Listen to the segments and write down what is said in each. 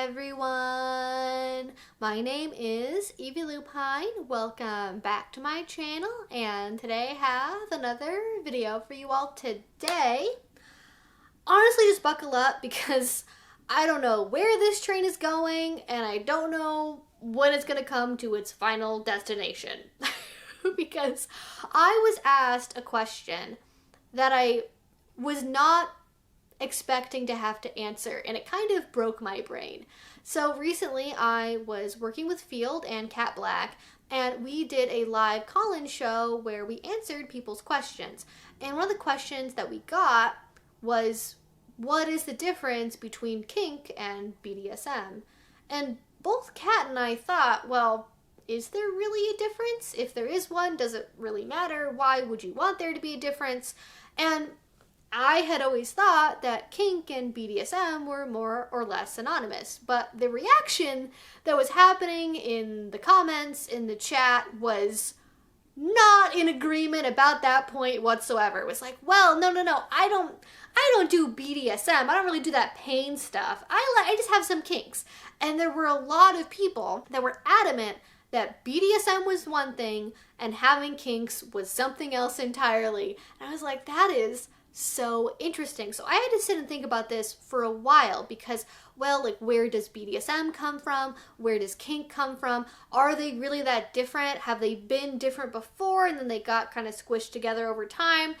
everyone, my name is Evie Lupine. Welcome back to my channel, and today I have another video for you all today. Honestly, just buckle up because I don't know where this train is going and I don't know when it's gonna come to its final destination. Because I was asked a question that I was not expecting to have to answer, and it kind of broke my brain. So recently I was working with Field and Cat Black, and we did a live call-in show where we answered people's questions. And one of the questions that we got was, what is the difference between kink and BDSM? And both Cat and I thought, well, is there really a difference? If there is one, does it really matter? Why would you want there to be a difference? And I had always thought that kink and BDSM were more or less synonymous, but the reaction that was happening in the comments, in the chat, was not in agreement about that point whatsoever. It was like, well, no, I don't do BDSM. I don't really do that pain stuff. I just have some kinks. And there were a lot of people that were adamant that BDSM was one thing and having kinks was something else entirely. And I was like, that is so interesting. So I had to sit and think about this for a while because, well, like, where does BDSM come from? Where does kink come from? Are they really that different? Have they been different before and then they got kind of squished together over time?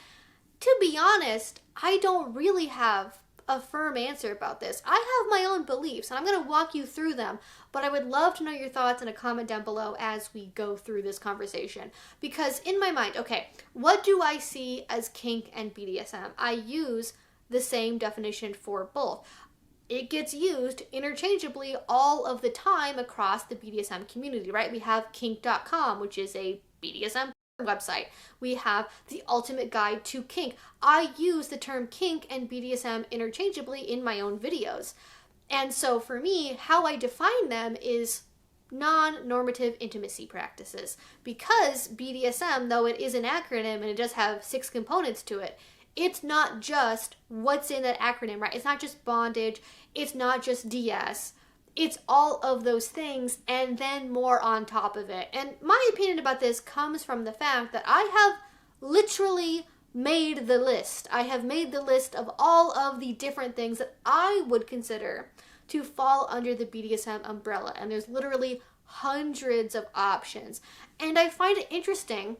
To be honest, I don't really have a firm answer about this. I have my own beliefs and I'm going to walk you through them, but I would love to know your thoughts in a comment down below as we go through this conversation. Because in my mind, okay, what do I see as kink and BDSM? I use the same definition for both. It gets used interchangeably all of the time across the BDSM community, right? We have kink.com, which is a BDSM website. We have the ultimate guide to kink. I use the term kink and BDSM interchangeably in my own videos. And so for me, how I define them is non-normative intimacy practices. Because BDSM, though it is an acronym and it does have 6 components to it, it's not just what's in that acronym, right? It's not just bondage, it's not just DS. It's all of those things and then more on top of it. And my opinion about this comes from the fact that I have literally made the list. I have made the list of all of the different things that I would consider to fall under the BDSM umbrella. And there's literally hundreds of options. And I find it interesting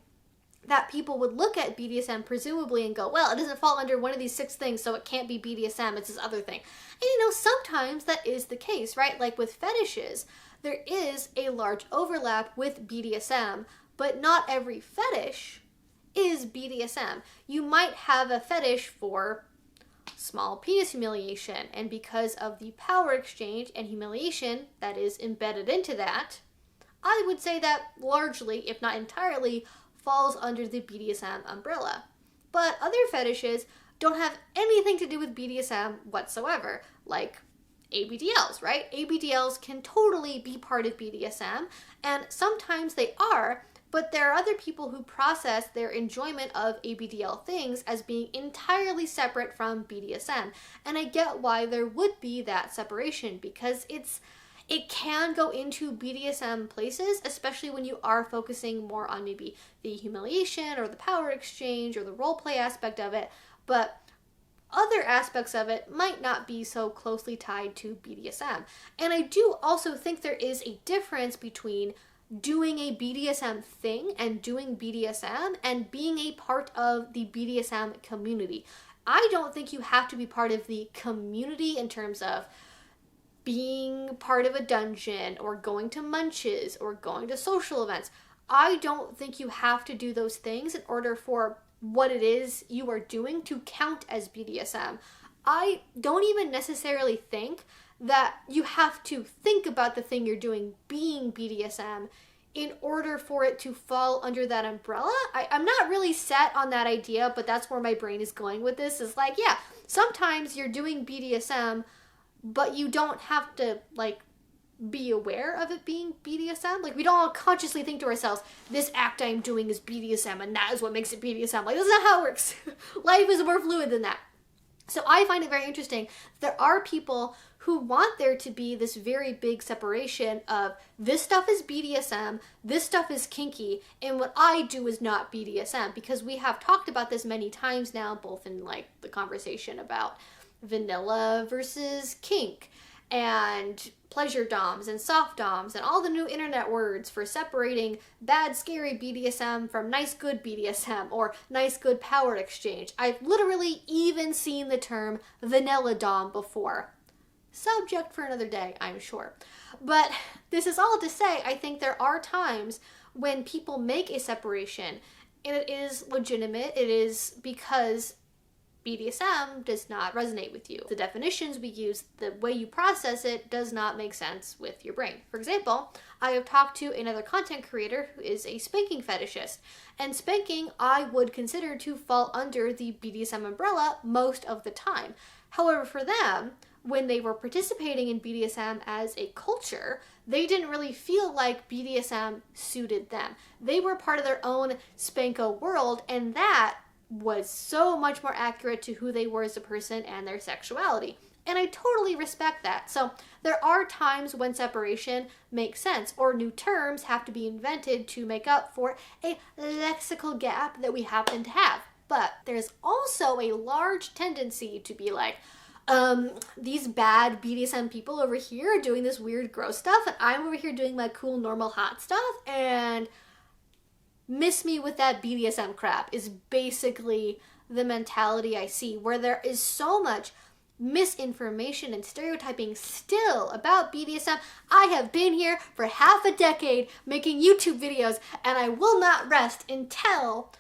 that people would look at BDSM presumably and go, well, it doesn't fall under one of these 6 things, so it can't be BDSM, it's this other thing. And you know, sometimes that is the case, right? Like with fetishes, there is a large overlap with BDSM, but not every fetish is BDSM. You might have a fetish for small penis humiliation, and because of the power exchange and humiliation that is embedded into that, I would say that largely, if not entirely, falls under the BDSM umbrella. But other fetishes don't have anything to do with BDSM whatsoever, like ABDLs, right? ABDLs can totally be part of BDSM, and sometimes they are, but there are other people who process their enjoyment of ABDL things as being entirely separate from BDSM. And I get why there would be that separation, because it can go into BDSM places, especially when you are focusing more on maybe the humiliation or the power exchange or the role play aspect of it, but other aspects of it might not be so closely tied to BDSM. And I do also think there is a difference between doing a BDSM thing and doing BDSM and being a part of the BDSM community. I don't think you have to be part of the community in terms of being part of a dungeon or going to munches or going to social events. I don't think you have to do those things in order for what it is you are doing to count as BDSM. I don't even necessarily think that you have to think about the thing you're doing being BDSM in order for it to fall under that umbrella. I'm not really set on that idea, but that's where my brain is going with this, is like, yeah, sometimes you're doing BDSM, but you don't have to, like, be aware of it being BDSM. Like, we don't all consciously think to ourselves, this act I'm doing is BDSM and that is what makes it BDSM. Like, that's not how it works. Life is more fluid than that. So I find it very interesting. There are people who want there to be this very big separation of this stuff is BDSM, this stuff is kinky, and what I do is not BDSM, because we have talked about this many times now, both in like the conversation about vanilla versus kink and pleasure doms and soft doms and all the new internet words for separating bad scary BDSM from nice good BDSM or nice good power exchange. I've literally even seen the term vanilla dom before. Subject for another day, I'm sure. But this is all to say, I think there are times when people make a separation and it is legitimate. It is because BDSM does not resonate with you. The definitions we use, the way you process it, does not make sense with your brain. For example, I have talked to another content creator who is a spanking fetishist, and spanking I would consider to fall under the BDSM umbrella most of the time. However, for them, when they were participating in BDSM as a culture, they didn't really feel like BDSM suited them. They were part of their own spanko world, and that was so much more accurate to who they were as a person and their sexuality. And I totally respect that. So there are times when separation makes sense, or new terms have to be invented to make up for a lexical gap that we happen to have. But there's also a large tendency to be like, these bad BDSM people over here are doing this weird gross stuff, and I'm over here doing my cool normal hot stuff, and miss me with that BDSM crap is basically the mentality I see, where there is so much misinformation and stereotyping still about BDSM. I have been here for half a decade making YouTube videos, and I will not rest until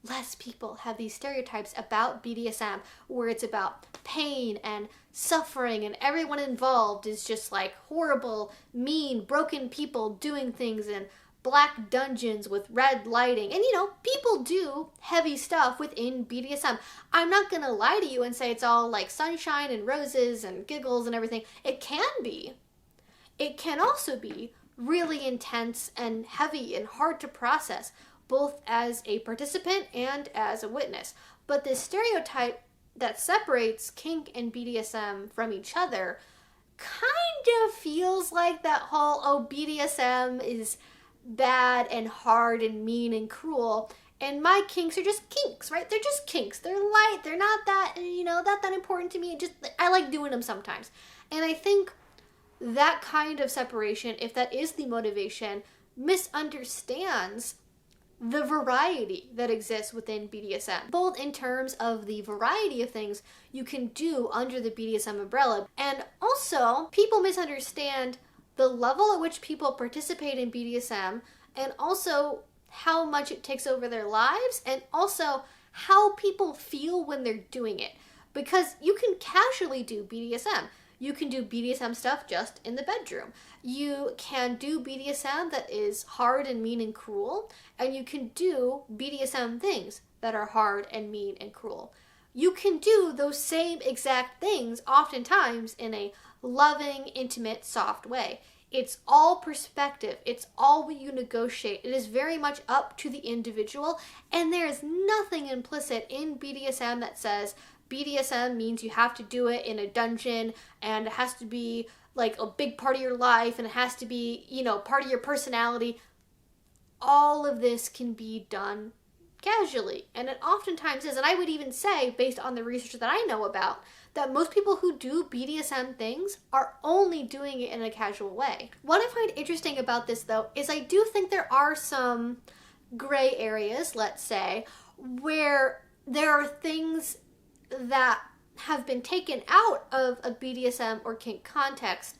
less people have these stereotypes about BDSM, where it's about pain and suffering and everyone involved is just like horrible, mean, broken people doing things in black dungeons with red lighting. And people do heavy stuff within BDSM. I'm not gonna lie to you and say it's all like sunshine and roses and giggles and everything. It can be. It can also be really intense and heavy and hard to process, both as a participant and as a witness. But this stereotype that separates kink and BDSM from each other kind of feels like that whole, BDSM is bad and hard and mean and cruel, and my kinks are just kinks, right? They're just kinks. They're light. They're not that, not that important to me. I like doing them sometimes. And I think that kind of separation, if that is the motivation, misunderstands the variety that exists within BDSM, both in terms of the variety of things you can do under the BDSM umbrella, and also people misunderstand the level at which people participate in BDSM, and also how much it takes over their lives, and also how people feel when they're doing it. Because you can casually do BDSM. You can do BDSM stuff just in the bedroom. You can do BDSM that is hard and mean and cruel, and you can do BDSM things that are hard and mean and cruel. You can do those same exact things oftentimes in a loving, intimate, soft way. It's all perspective. It's all what you negotiate. It is very much up to the individual, and there is nothing implicit in BDSM that says BDSM means you have to do it in a dungeon, and it has to be like a big part of your life, and it has to be, part of your personality. All of this can be done casually, and it oftentimes is. And I would even say, based on the research that I know about, that most people who do BDSM things are only doing it in a casual way. What I find interesting about this, though, is I do think there are some gray areas, let's say, where there are things that have been taken out of a BDSM or kink context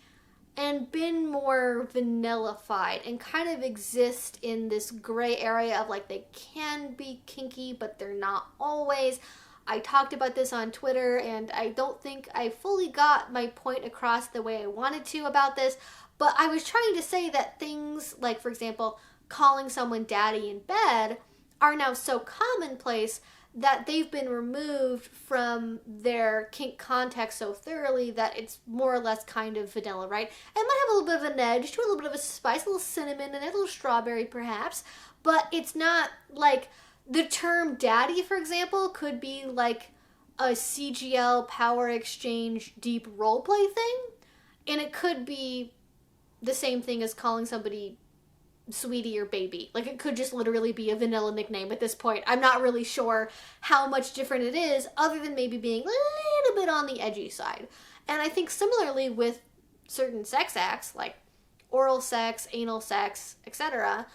and been more vanillified and kind of exist in this gray area of like they can be kinky but they're not always. I talked about this on Twitter, and I don't think I fully got my point across the way I wanted to about this, but I was trying to say that things like, for example, calling someone daddy in bed are now so commonplace that they've been removed from their kink context so thoroughly that it's more or less kind of vanilla, right? It might have a little bit of an edge to it, a little bit of a spice, a little cinnamon in it, a little strawberry perhaps, but it's not like the term daddy, for example, could be like a CGL power exchange deep roleplay thing, And it could be the same thing as calling somebody sweetie or baby. Like, it could just literally be a vanilla nickname at this point. I'm not really sure how much different it is, other than maybe being a little bit on the edgy side. And I think similarly with certain sex acts, like oral sex, anal sex, etc.,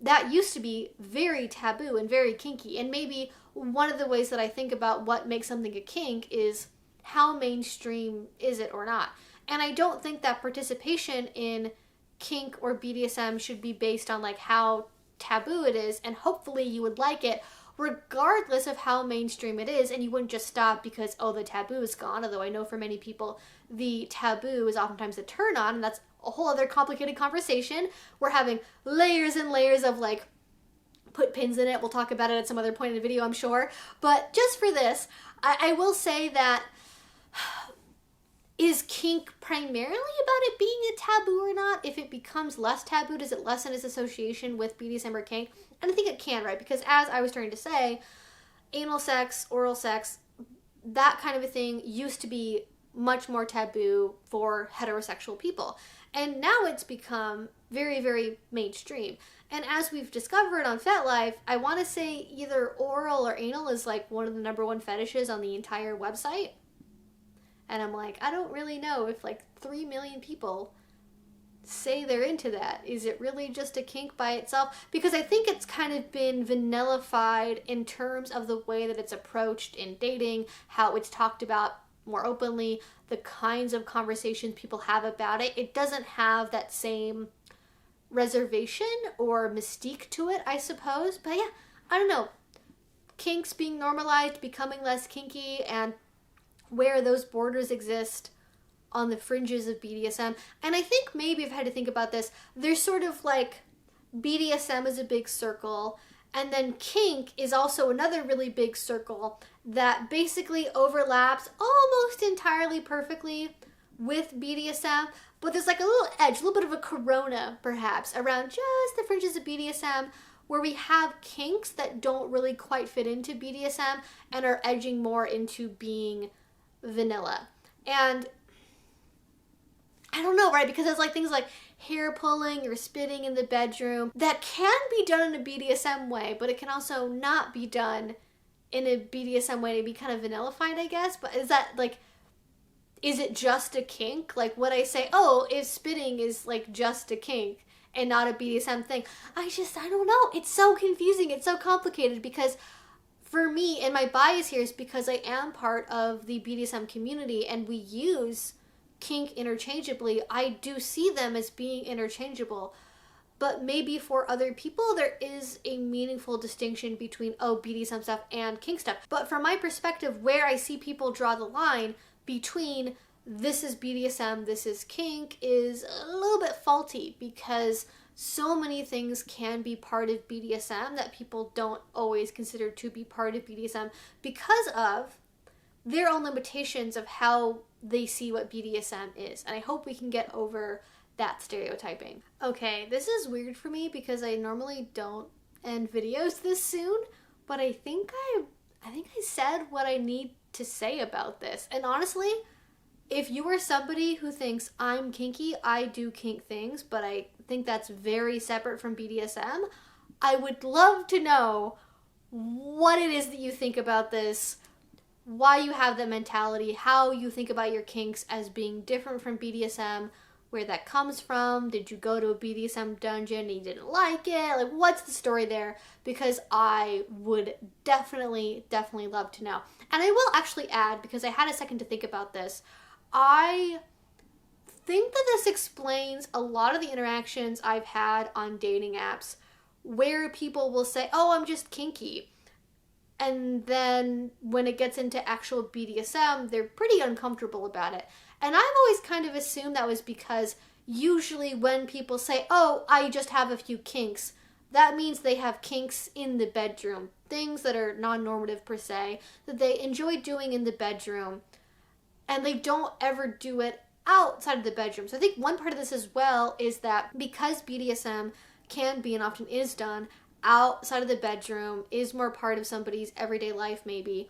that used to be very taboo and very kinky. And maybe one of the ways that I think about what makes something a kink is how mainstream is it or not. And I don't think that participation in kink or BDSM should be based on like how taboo it is, and hopefully you would like it regardless of how mainstream it is, and you wouldn't just stop because, oh, the taboo is gone. Although I know for many people the taboo is oftentimes a turn on, and that's a whole other complicated conversation. We're having layers and layers of like, put pins in it. We'll talk about it at some other point in the video, I'm sure. But just for this, I will say that, is kink primarily about it being a taboo or not? If it becomes less taboo, does it lessen its association with BDSM or kink? And I think it can, right? Because as I was trying to say, anal sex, oral sex, that kind of a thing used to be much more taboo for heterosexual people. And now it's become very, very mainstream. And as we've discovered on FetLife, I want to say either oral or anal is like one of the #1 fetishes on the entire website. And I'm like, I don't really know if like 3 million people say they're into that. Is it really just a kink by itself? Because I think it's kind of been vanillified in terms of the way that it's approached in dating, how it's talked about more openly, the kinds of conversations people have about it. It doesn't have that same reservation or mystique to it, I suppose. But yeah, I don't know. Kinks being normalized, becoming less kinky, and where those borders exist on the fringes of BDSM. And I think maybe if I had to think about this, there's sort of like BDSM is a big circle, and then kink is also another really big circle that basically overlaps almost entirely perfectly with BDSM, but there's like a little edge, a little bit of a corona perhaps around just the fringes of BDSM, where we have kinks that don't really quite fit into BDSM and are edging more into being vanilla. And I don't know, right? Because there's like things like hair pulling or spitting in the bedroom that can be done in a BDSM way, but it can also not be done in a BDSM way to be kind of vanillified, I guess. But is that like, is it just a kink? Like, would I say, oh, if spitting is like just a kink and not a BDSM thing? I don't know. It's so confusing. It's so complicated because for me, and my bias here is because I am part of the BDSM community and we use kink interchangeably. I do see them as being interchangeable, but maybe for other people there is a meaningful distinction between, oh, BDSM stuff and kink stuff. But from my perspective, where I see people draw the line between this is BDSM, this is kink, is a little bit faulty, because so many things can be part of BDSM that people don't always consider to be part of BDSM because of their own limitations of how they see what BDSM is. And I hope we can get over that stereotyping. Okay, this is weird for me because I normally don't end videos this soon, but I think I said what I need to say about this. And honestly, if you are somebody who thinks I'm kinky, I do kink things, but I think that's very separate from BDSM, I would love to know what it is that you think about this, why you have that mentality, how you think about your kinks as being different from BDSM, where that comes from. Did you go to a BDSM dungeon and you didn't like it? Like, what's the story there? Because I would definitely love to know. And I will actually add, because I had a second to think about this, I think that this explains a lot of the interactions I've had on dating apps where people will say, oh, I'm just kinky. And then when it gets into actual BDSM, they're pretty uncomfortable about it. And I've always kind of assumed that was because usually when people say, oh, I just have a few kinks, that means they have kinks in the bedroom, things that are non-normative per se, that they enjoy doing in the bedroom, and they don't ever do it outside of the bedroom. So I think one part of this as well is that because BDSM can be and often is done outside of the bedroom, is more part of somebody's everyday life maybe,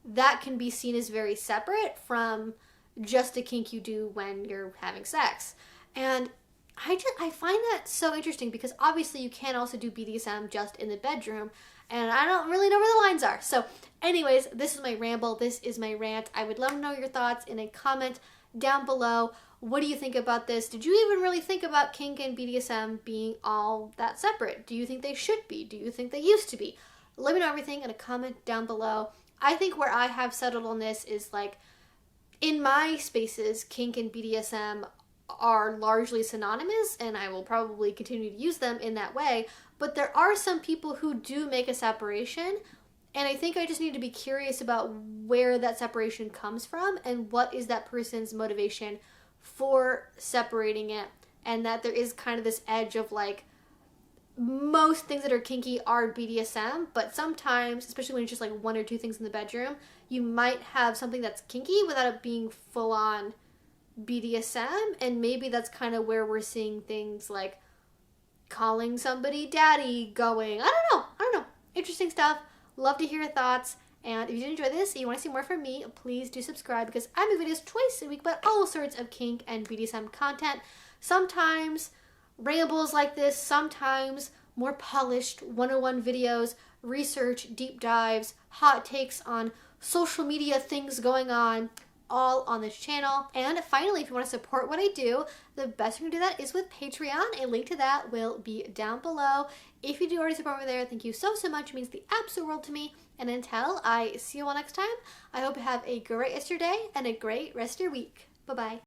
that can be seen as very separate from just a kink you do when you're having sex. And I find that so interesting because obviously you can also do BDSM just in the bedroom, and I don't really know where the lines are. So anyways, this is my ramble. This is my rant. I would love to know your thoughts in a comment down below. What do you think about this? Did you even really think about kink and BDSM being all that separate? Do you think they should be? Do you think they used to be? Let me know everything in a comment down below. I think where I have settled on this is like, in my spaces, kink and BDSM are largely synonymous, and I will probably continue to use them in that way, but there are some people who do make a separation, and I think I just need to be curious about where that separation comes from and what is that person's motivation for separating it, and that there is kind of this edge of like, most things that are kinky are BDSM, but sometimes, especially when it's just like one or two things in the bedroom, you might have something that's kinky without it being full on BDSM, and maybe that's kind of where we're seeing things like calling somebody daddy going. I don't know. Interesting stuff. Love to hear your thoughts. And if you did enjoy this and you want to see more from me, please do subscribe because I make videos twice a week about all sorts of kink and BDSM content. Sometimes rambles like this, sometimes more polished 101 videos, research, deep dives, hot takes on social media things going on, all on this channel. And finally, if you want to support what I do, the best way to do that is with Patreon. A link to that will be down below. If you do already support me there, thank you so much. It means the absolute world to me. And until I see you all next time, I hope you have a great rest of your day and a great rest of your week. Bye-bye.